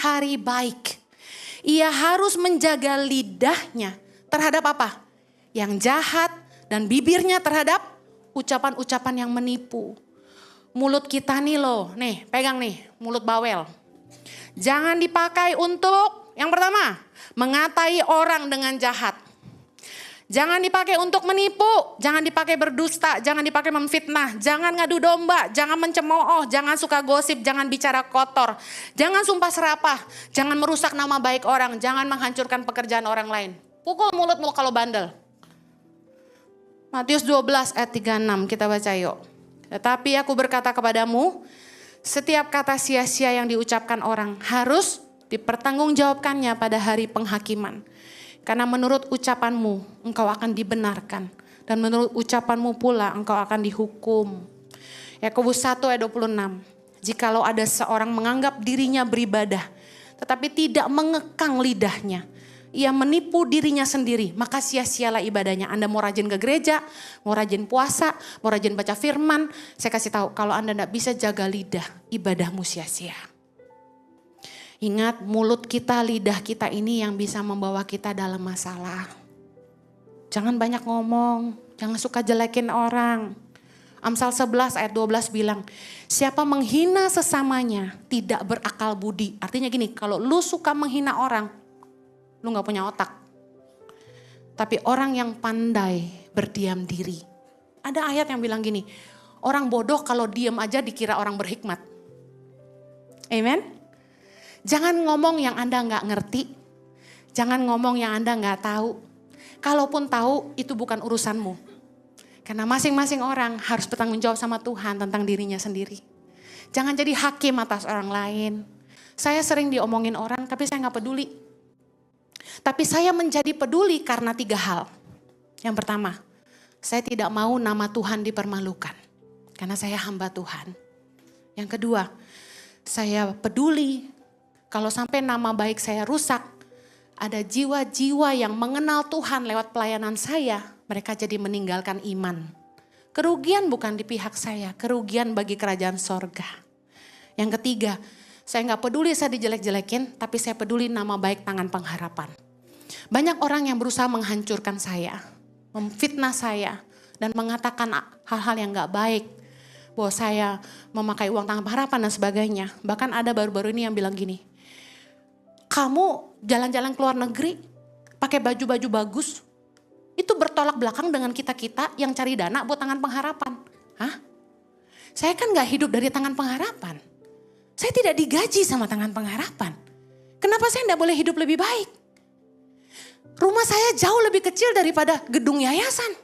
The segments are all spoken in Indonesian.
hari baik. Ia harus menjaga lidahnya terhadap apa? Yang jahat dan bibirnya terhadap ucapan-ucapan yang menipu. Mulut kita nih loh, nih pegang nih mulut bawel. Jangan dipakai untuk yang pertama, mengatai orang dengan jahat. Jangan dipakai untuk menipu, jangan dipakai berdusta, jangan dipakai memfitnah, jangan ngadu domba, jangan mencemooh, jangan suka gosip, jangan bicara kotor, jangan sumpah serapah, jangan merusak nama baik orang, jangan menghancurkan pekerjaan orang lain. Pukul mulutmu kalau bandel. Matius 12 ayat 36 kita baca yuk. Tetapi aku berkata kepadamu, setiap kata sia-sia yang diucapkan orang harus dipertanggungjawabkannya pada hari penghakiman. Karena menurut ucapanmu engkau akan dibenarkan. Dan menurut ucapanmu pula engkau akan dihukum. Yakobus 1 ayat 26. Jikalau ada seorang menganggap dirinya beribadah, tetapi tidak mengekang lidahnya, ia menipu dirinya sendiri, maka sia-sialah ibadahnya. Anda mau rajin ke gereja, mau rajin puasa, mau rajin baca firman. Saya kasih tahu, kalau Anda tidak bisa jaga lidah, ibadahmu sia-sia. Ingat, mulut kita, lidah kita ini yang bisa membawa kita dalam masalah. Jangan banyak ngomong, jangan suka jelekin orang. Amsal 11 ayat 12 bilang, siapa menghina sesamanya tidak berakal budi. Artinya gini, kalau lu suka menghina orang, lu gak punya otak. Tapi orang yang pandai berdiam diri. Ada ayat yang bilang gini, orang bodoh kalau diam aja dikira orang berhikmat. Amen. Jangan ngomong yang Anda gak ngerti. Jangan ngomong yang Anda gak tahu. Kalaupun tahu itu bukan urusanmu. Karena masing-masing orang harus bertanggung jawab sama Tuhan tentang dirinya sendiri. Jangan jadi hakim atas orang lain. Saya sering diomongin orang tapi saya gak peduli. Tapi saya menjadi peduli karena 3 hal. Yang pertama, saya tidak mau nama Tuhan dipermalukan. Karena saya hamba Tuhan. Yang kedua, saya peduli kalau sampai nama baik saya rusak, ada jiwa-jiwa yang mengenal Tuhan lewat pelayanan saya, mereka jadi meninggalkan iman. Kerugian bukan di pihak saya, kerugian bagi kerajaan sorga. Yang ketiga, saya gak peduli saya dijelek-jelekin, tapi saya peduli nama baik Tangan Pengharapan. Banyak orang yang berusaha menghancurkan saya, memfitnah saya, dan mengatakan hal-hal yang gak baik. Bahwa saya memakai uang Tangan Pengharapan dan sebagainya. Bahkan ada baru-baru ini yang bilang gini, kamu jalan-jalan ke luar negeri, pakai baju-baju bagus, itu bertolak belakang dengan kita-kita yang cari dana buat Tangan Pengharapan. Hah? Saya kan gak hidup dari Tangan Pengharapan. Saya tidak digaji sama Tangan Pengharapan. Kenapa saya gak boleh hidup lebih baik? Rumah saya jauh lebih kecil daripada gedung yayasan.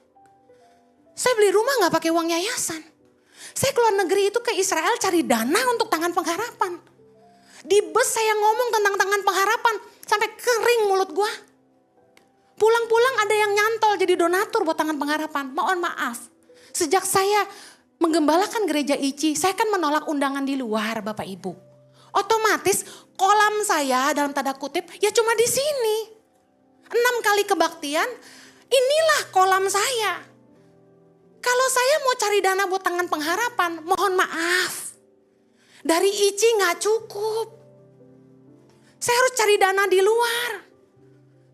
Saya beli rumah gak pakai uang yayasan. Saya keluar negeri itu ke Israel cari dana untuk Tangan Pengharapan. Di bus saya ngomong tentang Tangan Pengharapan sampai kering mulut gua. Pulang-pulang ada yang nyantol jadi donatur buat Tangan Pengharapan. Mohon maaf, sejak saya menggembalakan gereja ICI, saya kan menolak undangan di luar Bapak Ibu. Otomatis kolam saya dalam tanda kutip ya cuma di sini. 6 kali kebaktian, inilah kolam saya. Kalau saya mau cari dana buat Tangan Pengharapan, mohon maaf. Dari ICI gak cukup. Saya harus cari dana di luar.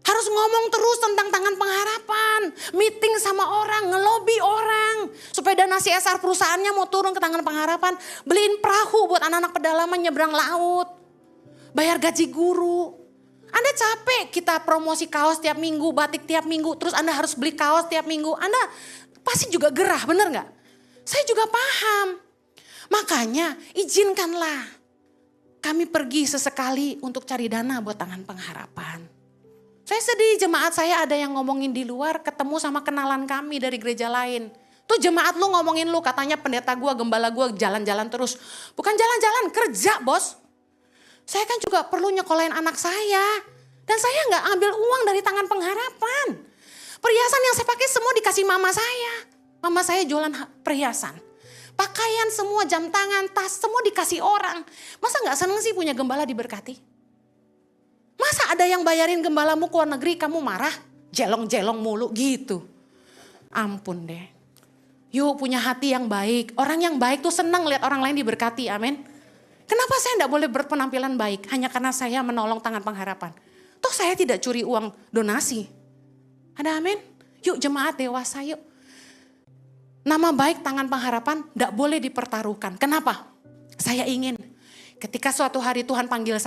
Harus ngomong terus tentang Tangan Pengharapan. Meeting sama orang, ngelobi orang. Supaya dana CSR perusahaannya mau turun ke Tangan Pengharapan. Beliin perahu buat anak-anak pedalaman nyebrang laut. Bayar gaji guru. Anda capek kita promosi kaos tiap minggu, batik tiap minggu. Terus Anda harus beli kaos tiap minggu. Anda pasti juga gerah, bener gak? Saya juga paham. Makanya izinkanlah kami pergi sesekali untuk cari dana buat Tangan Pengharapan. Saya sedih jemaat saya ada yang ngomongin di luar ketemu sama kenalan kami dari gereja lain. Tuh jemaat lu ngomongin lu katanya pendeta gua, gembala gua jalan-jalan terus. Bukan jalan-jalan, kerja bos. Saya kan juga perlu nyekolahin anak saya. Dan saya gak ambil uang dari Tangan Pengharapan. Perhiasan yang saya pakai semua dikasih mama saya. Mama saya jualan perhiasan. Pakaian semua, jam tangan, tas, semua dikasih orang. Masa gak seneng sih punya gembala diberkati? Masa ada yang bayarin gembalamu ke luar negeri kamu marah? Jelong-jelong mulu gitu. Ampun deh. Yuk punya hati yang baik. Orang yang baik tuh senang lihat orang lain diberkati, amin. Kenapa saya tidak boleh berpenampilan baik hanya karena saya menolong Tangan Pengharapan? Toh saya tidak curi uang donasi. Ada amin? Yuk jemaat dewasa yuk. Nama baik Tangan Pengharapan tidak boleh dipertaruhkan. Kenapa? Saya ingin ketika suatu hari Tuhan panggil saya,